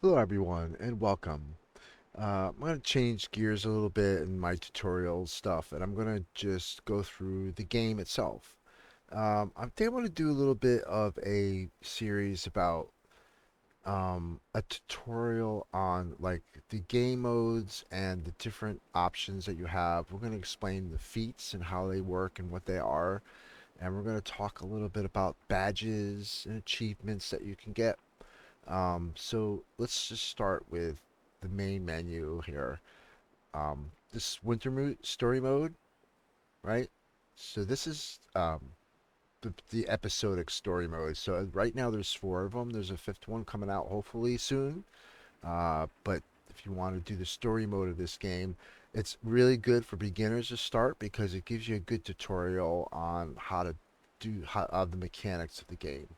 Hello everyone and welcome. I'm going to change gears a little bit in my tutorial stuff and I'm going to just go through the game itself. I think I'm going to do a little bit of a series about a tutorial on like the game modes and the different options that you have. We're going to explain the feats and how they work and what they are. And we're going to talk a little bit about badges and achievements that you can get. So let's just start with the main menu here. This story mode, right? So this is the episodic story mode. So right now there's four of them. There's a fifth one coming out hopefully soon. But if you want to do the story mode of this game, it's really good for beginners to start because it gives you a good tutorial on how to the mechanics of the game.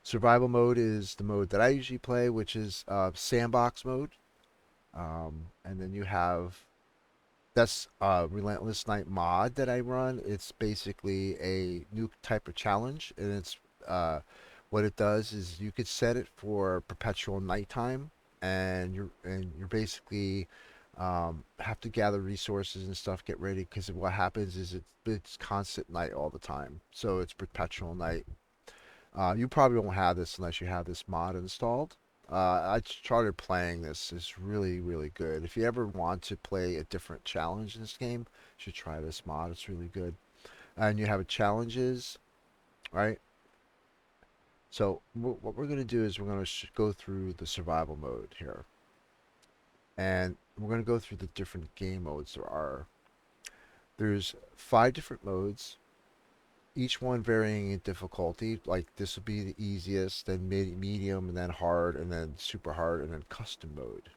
Survival mode is the mode that I usually play, which is sandbox mode. And then you have that's Relentless Night mod that I run. It's basically a new type of challenge, and it's what it does is you could set it for perpetual nighttime, and you're basically have to gather resources and stuff, get ready because what happens is it's constant night all the time, so it's perpetual night. You probably won't have this unless you have this mod installed. I started playing this. It's really, really good. If you ever want to play a different challenge in this game, you should try this mod. It's really good. And you have challenges, right? So what we're going to do is we're going to go through the survival mode here. And we're going to go through the different game modes there are. There's 5 different modes, each one varying in difficulty. Like this would be the easiest, then medium, and then hard, and then super hard, and then custom mode.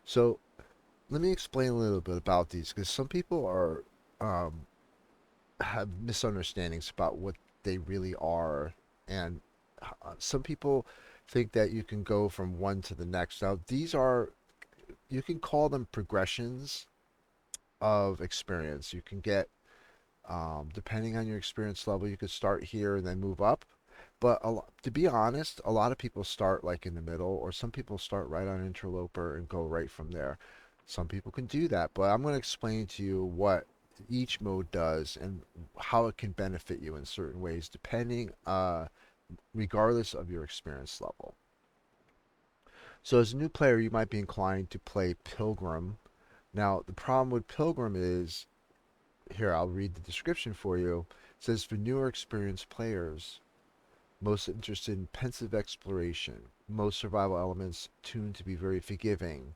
So let me explain a little bit about these because some people are um, have misunderstandings about what they really are, and some people think that you can go from one to the next. Now these are you can call them progressions of experience. You can get depending on your experience level, you could start here and then move up. But to be honest, a lot of people start like in the middle, or some people start right on Interloper and go right from there. Some people can do that, but I'm going to explain to you what each mode does and how it can benefit you in certain ways, depending, regardless of your experience level. So, as a new player, you might be inclined to play Pilgrim. Now, the problem with Pilgrim is here, I'll read the description for you. It says for newer experienced players, most interested in pensive exploration, most survival elements tuned to be very forgiving.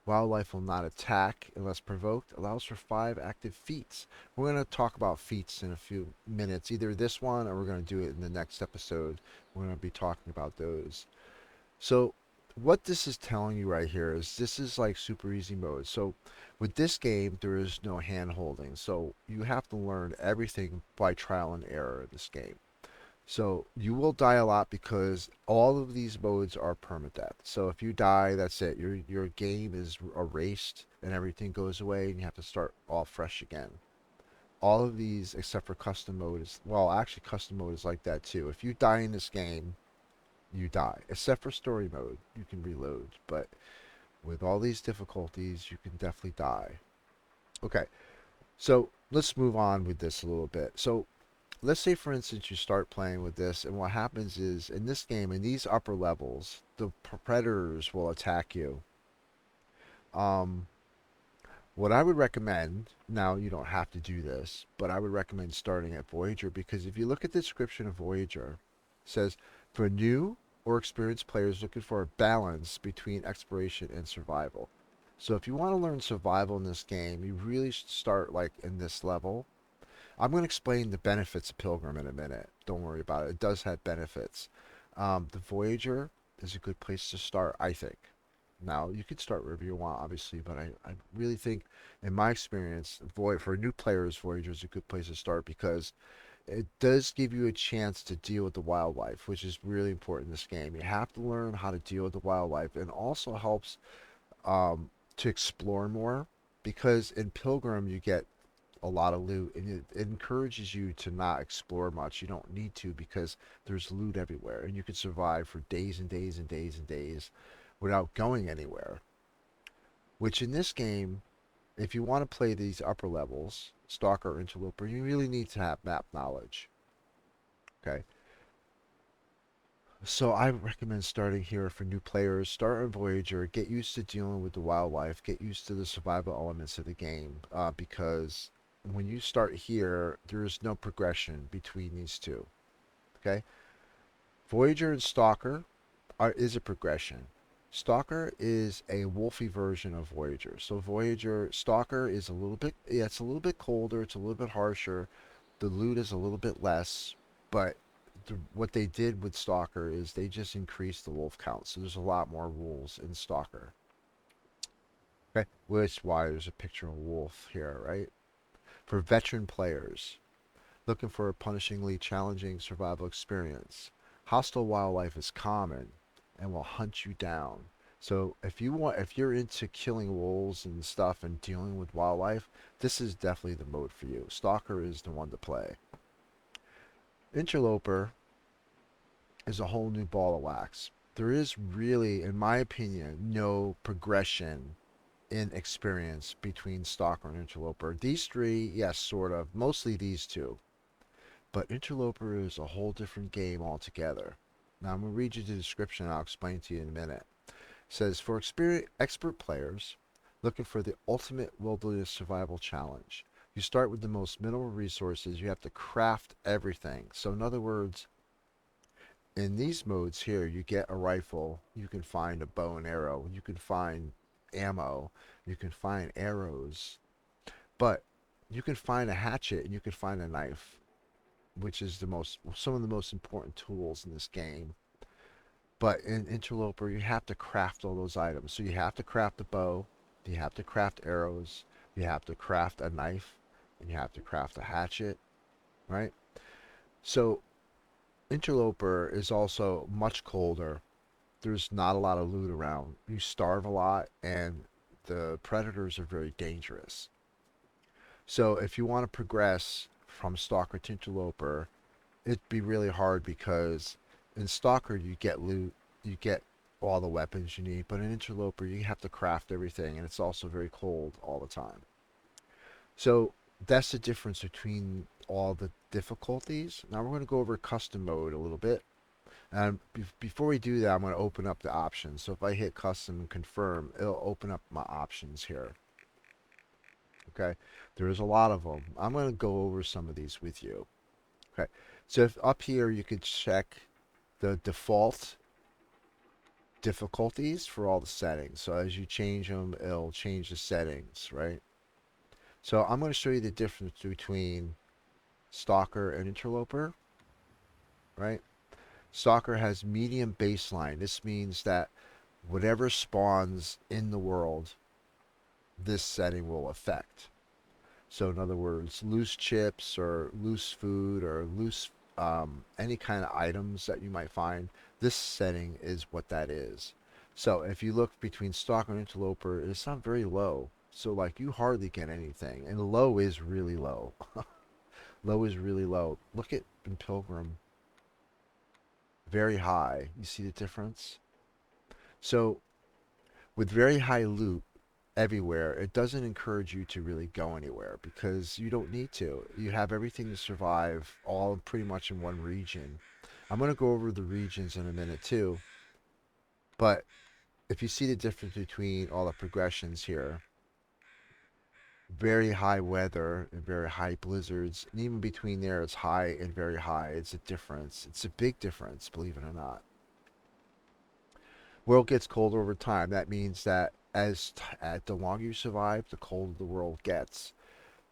Wildlife will not attack unless provoked, allows for 5 active feats. We're going to talk about feats in a few minutes, either this one or we're going to do it in the next episode. We're going to be talking about those. So what this is telling you right here is this is like super easy mode. So with this game, there is no hand holding. So you have to learn everything by trial and error in this game. So you will die a lot because all of these modes are permadeath. So if you die, that's it. Your game is erased and everything goes away and you have to start all fresh again. All of these except for custom mode is well, actually custom mode is like that too. If you die in this game, you die. Except for story mode, you can reload. But with all these difficulties, you can definitely die. Okay, so let's move on with this a little bit. So let's say, for instance, you start playing with this, and what happens is in this game, in these upper levels, the predators will attack you. Um, what I would recommend, now you don't have to do this, but I would recommend starting at Voyager because if you look at the description of Voyager, it says for new or experienced players looking for a balance between exploration and survival. So if you want to learn survival in this game, you really should start like in this level. I'm going to explain the benefits of Pilgrim in a minute. Don't worry about it. It does have benefits. The Voyager is a good place to start, I think. Now, you could start wherever you want, obviously, but I really think, in my experience, for new players, Voyager is a good place to start because it does give you a chance to deal with the wildlife, which is really important in this game. You have to learn how to deal with the wildlife, and also helps to explore more because in Pilgrim you get a lot of loot and it encourages you to not explore much. You don't need to because there's loot everywhere and you can survive for days and days and days and days. without going anywhere. Which in this game, if you want to play these upper levels, Stalker or Interloper, you really need to have map knowledge. Okay. So I recommend starting here for new players. Start on Voyager, get used to dealing with the wildlife, get used to the survival elements of the game, because when you start here, there is no progression between these two. Okay, Voyager and Stalker is a progression. Stalker is a wolfy version of Voyager. So Voyager Stalker is a little bit, yeah, it's a little bit colder, it's a little bit harsher. The loot is a little bit less, but what they did with Stalker is they just increased the wolf count. So there's a lot more wolves in Stalker. Okay, which is why there's a picture of a wolf here, right? For veteran players looking for a punishingly challenging survival experience, hostile wildlife is common and will hunt you down. So if you're into killing wolves and stuff and dealing with wildlife, this is definitely the mode for you. Stalker is the one to play. Interloper is a whole new ball of wax. There is really, in my opinion, no progression in experience between Stalker and Interloper. These three, yes, sort of. Mostly these two. But Interloper is a whole different game altogether. Now I'm going to read you the description and I'll explain to you in a minute. It says, for expert players looking for the ultimate wilderness survival challenge, you start with the most minimal resources. You have to craft everything. So in other words, in these modes here, you get a rifle, you can find a bow and arrow, you can find ammo, you can find arrows, but you can find a hatchet and you can find a knife, which is some of the most important tools in this game. But in Interloper, you have to craft all those items. So you have to craft a bow, you have to craft arrows, you have to craft a knife, and you have to craft a hatchet, right? So Interloper is also much colder. There's not a lot of loot around. You starve a lot, and the predators are very dangerous. So if you want to progress from Stalker to Interloper, it'd be really hard because in Stalker you get loot, you get all the weapons you need, but in Interloper you have to craft everything, and it's also very cold all the time. So that's the difference between all the difficulties. Now we're going to go over custom mode a little bit. And before we do that, I'm going to open up the options. So if I hit custom and confirm, it'll open up my options here. Okay, there's a lot of them. I'm going to go over some of these with you. Okay, so if up here you could check the default difficulties for all the settings. So as you change them, it'll change the settings, right? So I'm going to show you the difference between Stalker and Interloper, right? Stalker has medium baseline. This means that whatever spawns in the world, this setting will affect. So, in other words, loose chips or loose food or loose any kind of items that you might find, this setting is what that is. So, if you look between Stalker and Interloper, it's not very low. So, like, you hardly get anything. And low is really low. Low is really low. Look at in Pilgrim, very high. You see the difference? So, with very high loot everywhere, it doesn't encourage you to really go anywhere because you don't need to. You have everything to survive all pretty much in one region. I'm going to go over the regions in a minute too, but if you see the difference between all the progressions here, very high weather and very high blizzards, and even between there it's high and very high. It's a difference. It's a big difference, believe it or not. World gets colder over time. That means that the longer you survive, the colder the world gets.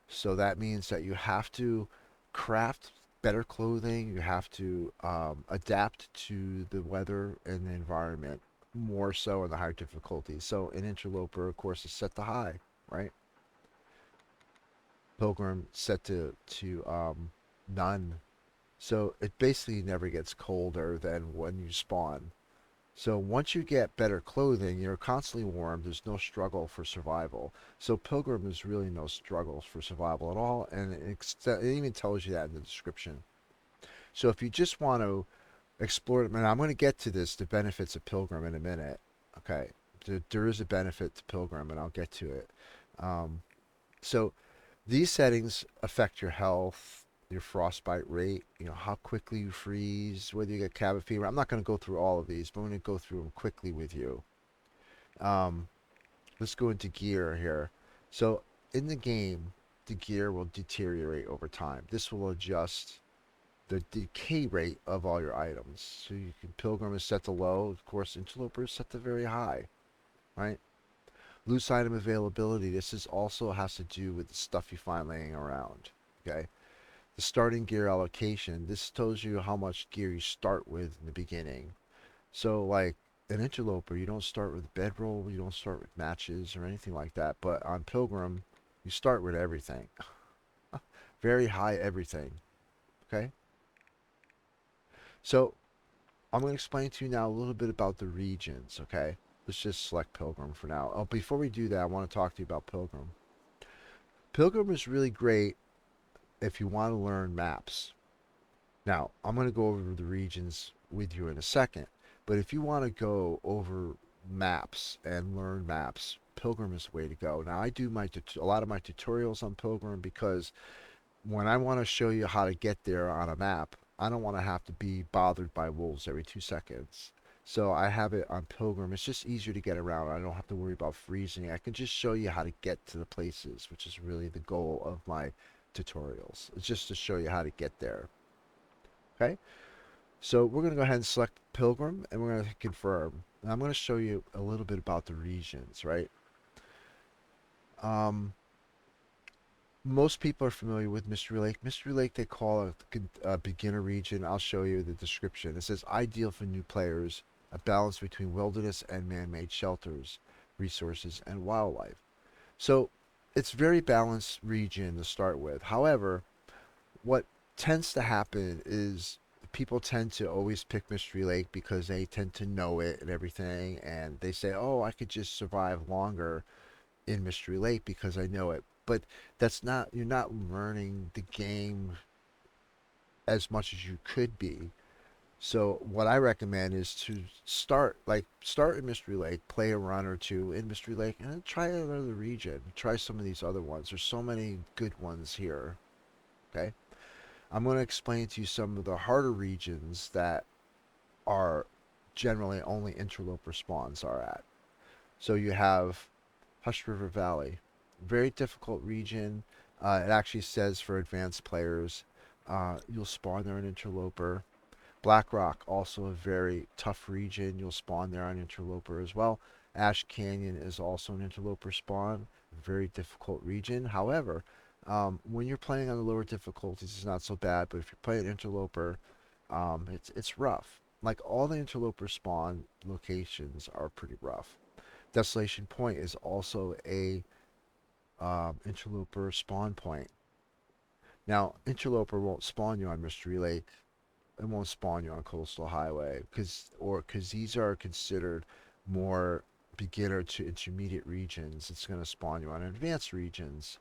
So that means that you have to craft better clothing. You have to adapt to the weather and the environment more so in the higher difficulty. So in Interloper, of course, is set to high, right? Pilgrim set to none. So it basically never gets colder than when you spawn. So once you get better clothing, you're constantly warm. There's no struggle for survival. So Pilgrim is really no struggle for survival at all, and it even tells you that in the description. So if you just want to explore it, and I'm going to get to this, the benefits of Pilgrim in a minute. Okay, there is a benefit to Pilgrim, and I'll get to it. Um, so these settings affect your health, your frostbite rate, how quickly you freeze, whether you get cabin fever. I'm not going to go through all of these, but I'm going to go through them quickly with you. Um, let's go into gear here. So in the game, the gear will deteriorate over time. This will adjust the decay rate of all your items. So you can Pilgrim is set to low, of course Interloper is set to very high, right? Loose item availability. This is also has to do with the stuff you find laying around. Okay. The starting gear allocation. This tells you how much gear you start with in the beginning. So like an interloper, you don't start with bedroll, you don't start with matches or anything like that. But on Pilgrim, you start with everything. Very high everything. Okay. So I'm going to explain to you now a little bit about the regions. Okay. Let's just select Pilgrim for now. Oh, before we do that, I want to talk to you about Pilgrim. Pilgrim is really great if you want to learn maps. Now, I'm going to go over the regions with you in a second, but if you want to go over maps and learn maps, Pilgrim is the way to go. Now, I do a lot of my tutorials on Pilgrim because when I want to show you how to get there on a map, I don't want to have to be bothered by wolves every 2 seconds. So I have it on Pilgrim. It's just easier to get around. I don't have to worry about freezing. I can just show you how to get to the places, which is really the goal of my tutorials. It's just to show you how to get there. Okay? So we're going to go ahead and select Pilgrim and we're going to confirm. And I'm going to show you a little bit about the regions, right? Um, Most people are familiar with Mystery Lake. Mystery Lake they call a beginner region. I'll show you the description. It says ideal for new players, a balance between wilderness and man-made shelters, resources, and wildlife. So it's very balanced region to start with. However, what tends to happen is people tend to always pick Mystery Lake because they tend to know it and everything, and they say, "Oh, I could just survive longer in Mystery Lake because I know it." But that's not you're not learning the game as much as you could be. So what I recommend is to start in Mystery Lake, play a run or two in Mystery Lake, and then try another region. Try some of these other ones. There's so many good ones here. Okay. I'm going to explain to you some of the harder regions that are generally only interloper spawns are at. So you have Hush River Valley, very difficult region. It actually says for advanced players, you'll spawn there an interloper. Black Rock, also a very tough region. You'll spawn there on interloper as well. Ash Canyon is also an interloper spawn. Very difficult region. However, when you're playing on the lower difficulties, it's not so bad. But if you're playing interloper, it's rough. Like all the interloper spawn locations are pretty rough. Desolation Point is also a interloper spawn point. Now, interloper won't spawn you on Mystery Lake. It won't spawn you on Coastal Highway because these are considered more beginner to intermediate regions. It's going to spawn you on advanced regions.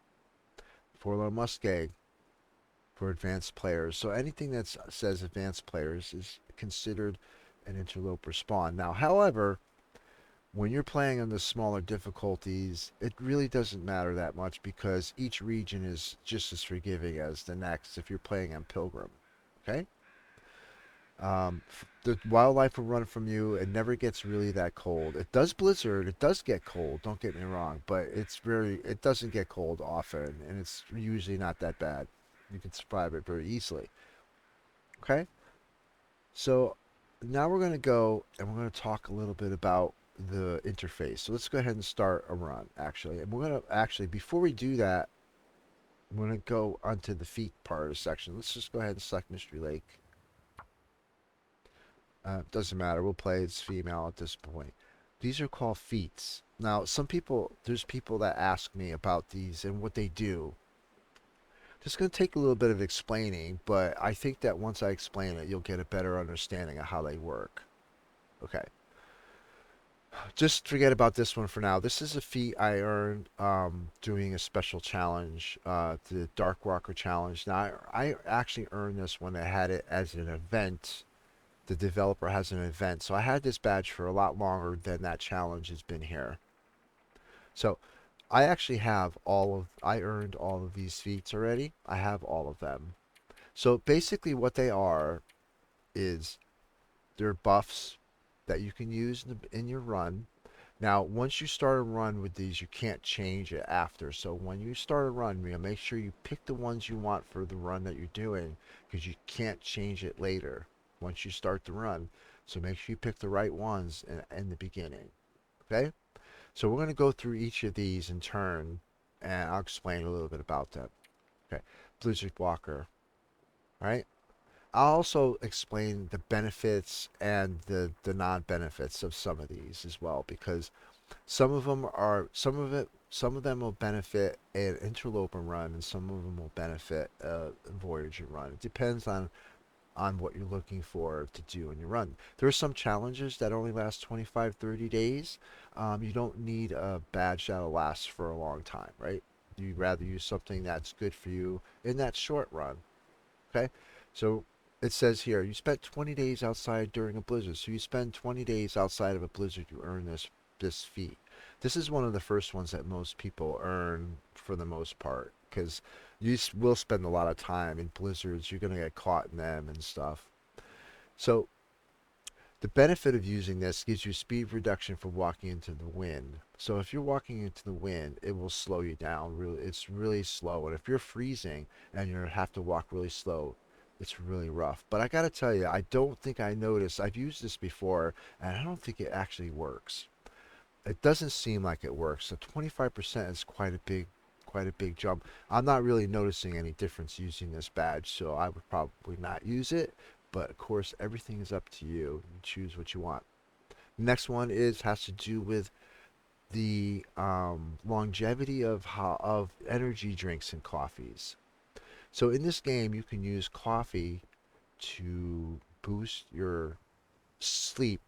Forlorn Muskeg for advanced players. So anything that says advanced players is considered an interloper spawn. Now, however, when you're playing on the smaller difficulties, it really doesn't matter that much because each region is just as forgiving as the next if you're playing on Pilgrim. Okay? The wildlife will run from you. It never gets really that cold. It does blizzard. It does get cold. Don't get me wrong, but it doesn't get cold often, and it's usually not that bad. You can survive it very easily. Okay, so now we're going to go and we're going to talk a little bit about the interface. So let's go ahead and start a run actually, and we're going to actually before we do that, I'm going to go onto the feat part of the section. Let's just go ahead and select Mystery Lake. Doesn't matter. We'll play as female at this point. These are called feats. Now, there's people that ask me about these and what they do. This is going to take a little bit of explaining, but I think that once I explain it, you'll get a better understanding of how they work. Okay. Just forget about this one for now. This is a feat I earned doing a special challenge, the Dark Walker challenge. Now, I actually earned this when I had it as an event the developer has an event. So I had this badge for a lot longer than that challenge has been here. So I actually have I earned all of these feats already. I have all of them. So basically what they are is they're buffs that you can use in your run. Now, once you start a run with these, you can't change it after. So when you start a run, you make sure you pick the ones you want for the run that you're doing because you can't change it later once you start the run. So make sure you pick the right ones in the beginning. Okay? So we're going to go through each of these in turn, and I'll explain a little bit about them. Okay? Blizzard Walker. All right? I'll also explain the benefits and the non-benefits of some of these as well because some of them will benefit an interloper run and some of them will benefit a Voyager run. It depends on what you're looking for to do in your run. There are some challenges that only last 25, 30 days. You don't need a badge that'll last for a long time, right? You'd rather use something that's good for you in that short run. Okay, so it says here you spent 20 days outside during a blizzard. So you spend 20 days outside of a blizzard, you earn this feat. This is one of the first ones that most people earn for the most part because you will spend a lot of time in blizzards. You're gonna get caught in them and stuff. So the benefit of using this gives you speed reduction for walking into the wind. So if you're walking into the wind, it will slow you down. Really, it's really slow. And if you're freezing and you have to walk really slow, it's really rough. But I gotta tell you, I don't think I noticed. I've used this before, and I don't think it actually works. It doesn't seem like it works. So 25% is quite a big jump. I'm not really noticing any difference using this badge, so I would probably not use it. But of course, everything is up to you. You choose what you want. Next one is has to do with the longevity of energy drinks and coffees. So in this game, you can use coffee to boost your sleep.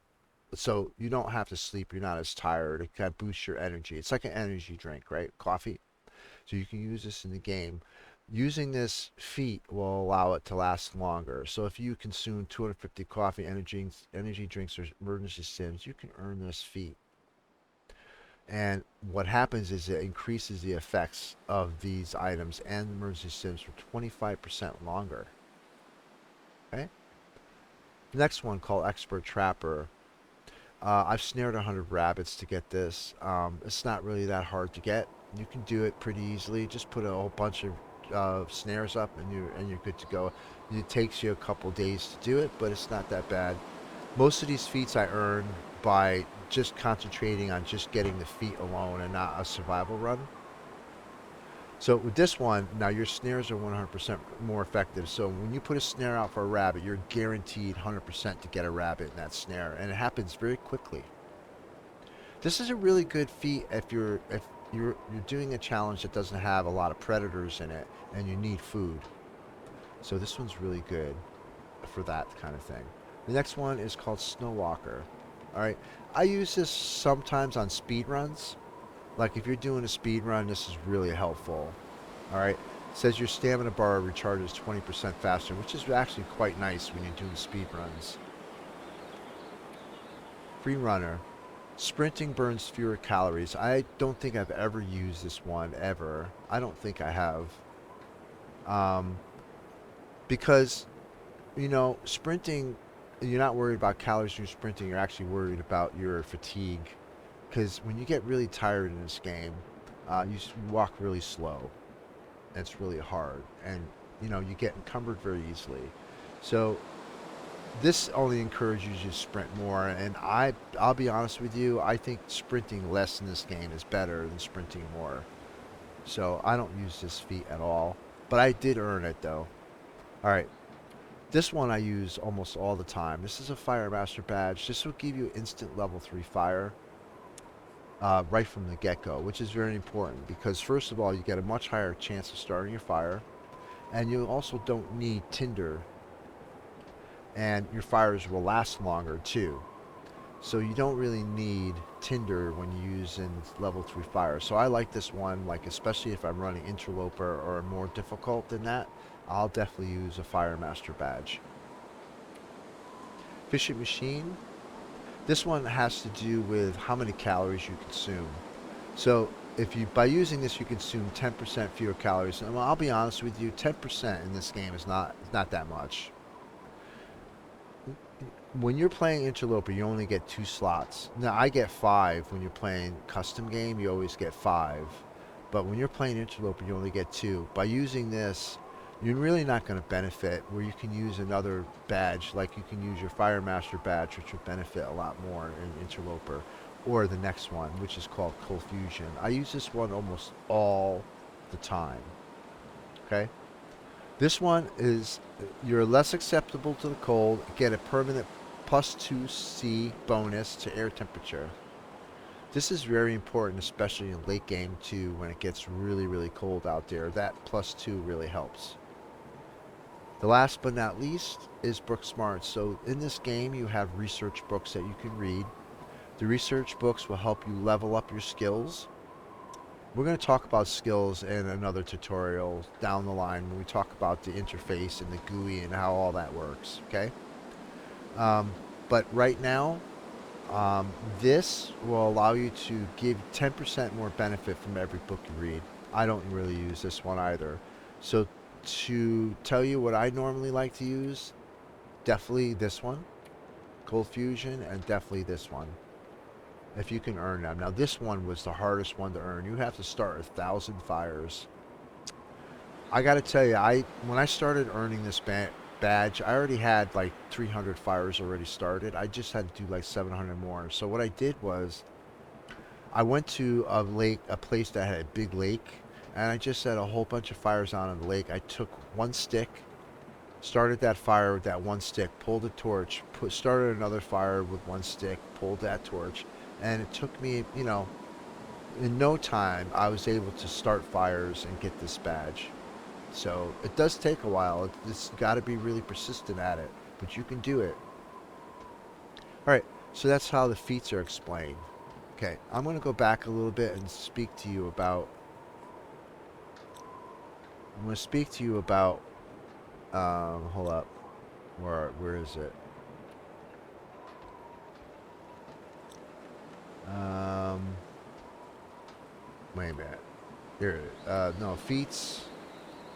So you don't have to sleep. You're not as tired. It kind of boosts your energy. It's like an energy drink, right? Coffee. So you can use this in the game. Using this feat will allow it to last longer. So if you consume 250 coffee, energy drinks, or emergency sims, you can earn this feat. And what happens is it increases the effects of these items and emergency sims for 25% longer. Okay. The next one called Expert Trapper. I've snared 100 rabbits to get this. It's not really that hard to get. You can do it pretty easily. Just put a whole bunch of snares up, and you're good to go. It takes you a couple days to do it, but it's not that bad. Most of these feats I earn by just concentrating on just getting the feat alone and not a survival run. So with this one, now your snares are 100% more effective. So when you put a snare out for a rabbit, you're guaranteed 100% to get a rabbit in that snare, and it happens very quickly. This is a really good feat if you're doing a challenge that doesn't have a lot of predators in it and you need food. So this one's really good for that kind of thing. The next one is called Snowwalker. All right, I use this sometimes on speed runs. Like if you're doing a speed run, this is really helpful. All right. It says your stamina bar recharges 20% faster, which is actually quite nice when you're doing speed runs. Free runner. Sprinting burns fewer calories. I don't think I've ever used this one ever. I don't think I have. Um, because, sprinting, you're not worried about calories when you're sprinting. You're actually worried about your fatigue. Because when you get really tired in this game, you walk really slow. It's really hard, and you get encumbered very easily. So this only encourages you to sprint more. And I'll be honest with you, I think sprinting less in this game is better than sprinting more. So I don't use this feat at all, but I did earn it though. All right, this one I use almost all the time. This is a Fire Master badge. This will give you instant level 3 fire right from the get-go, which is very important because first of all, you get a much higher chance of starting your fire, and you also don't need tinder, and your fires will last longer too. So you don't really need tinder when you use in level 3 fire. So I like this one, like especially if I'm running interloper or more difficult than that, I'll definitely use a Fire Master badge. efficient machine. This one has to do with how many calories you consume. So if you by using this you consume 10% fewer calories. And I'll be honest with you, 10% in this game is not that much. When you're playing interloper, you only get 2 slots. Now I get 5 when you're playing custom game. You always get 5, but when you're playing interloper, you only get 2. By using this, you're really not going to benefit. Where you can use another badge, like you can use your Fire Master badge, which would benefit a lot more in interloper, or the next one, which is called Cold Fusion. I use this one almost all the time. Okay. This one is you're less acceptable to the cold, get a permanent plus 2C bonus to air temperature. This is very important, especially in late game too, when it gets really cold out there. That plus 2 really helps. The last but not least is book smart. So in this game you have research books that you can read. The research books will help you level up your skills. We're going to talk about skills in another tutorial down the line when we talk about the interface and the GUI and how all that works, okay? But right now, this will allow you to give 10% more benefit from every book you read. I don't really use this one either. So to tell you what I normally like to use, definitely this one, Cold Fusion, and definitely this one, if you can earn them. Now this one was the hardest one to earn. You have to start 1,000 fires. I gotta tell you, when I started earning this badge, I already had like 300 fires already started. I just had to do like 700 more. So what I did was I went to a lake, a place that had a big lake, and I just set a whole bunch of fires on in the lake. I took one stick, started that fire with that one stick, pulled a torch, started another fire with one stick, pulled that torch, and it took me, in no time, I was able to start fires and get this badge. So it does take a while. It's got to be really persistent at it, but you can do it. All right, so that's how the feats are explained. Okay, I'm going to go back a little bit and speak to you about. I'm going to speak to you about. Hold up. Where is it? Um, Wait a minute. Here it is. No, feats.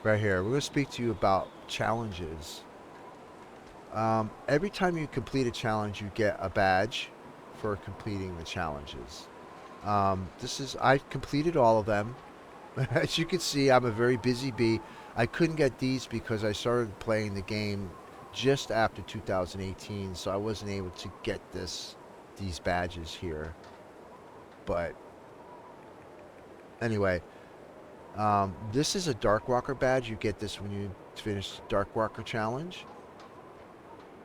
Right here. We're going to speak to you about challenges. Every time you complete a challenge, you get a badge for completing the challenges. I've completed all of them. As you can see, I'm a very busy bee. I couldn't get these because I started playing the game just after 2018, so I wasn't able to get these badges here. But anyway, this is a Darkwalker badge. You get this when you finish the Darkwalker challenge.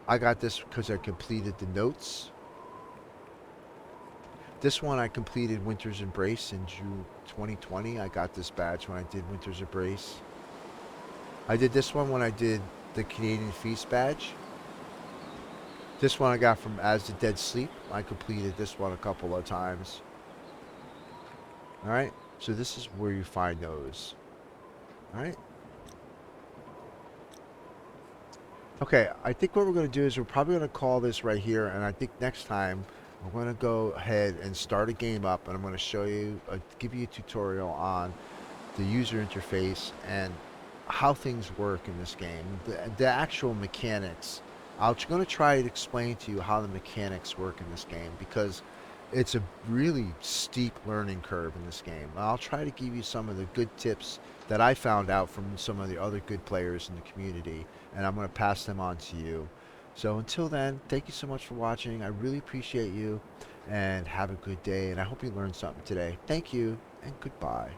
I got this because I completed the notes. This one I completed Winter's Embrace in June 2020. I got this badge when I did Winter's Embrace. I did this one when I did the Canadian Feast badge. This one I got from As the Dead Sleep. I completed this one a couple of times. Alright, so this is where you find those. Alright. Okay, I think what we're going to do is we're probably going to call this right here, and I think next time we're going to go ahead and start a game up, and I'm going to show you, give you a tutorial on the user interface and how things work in this game. The actual mechanics. I'm going to try to explain to you how the mechanics work in this game because it's a really steep learning curve in this game. I'll try to give you some of the good tips that I found out from some of the other good players in the community, and I'm going to pass them on to you. So until then, thank you so much for watching. I really appreciate you, and have a good day, and I hope you learned something today. Thank you, and goodbye.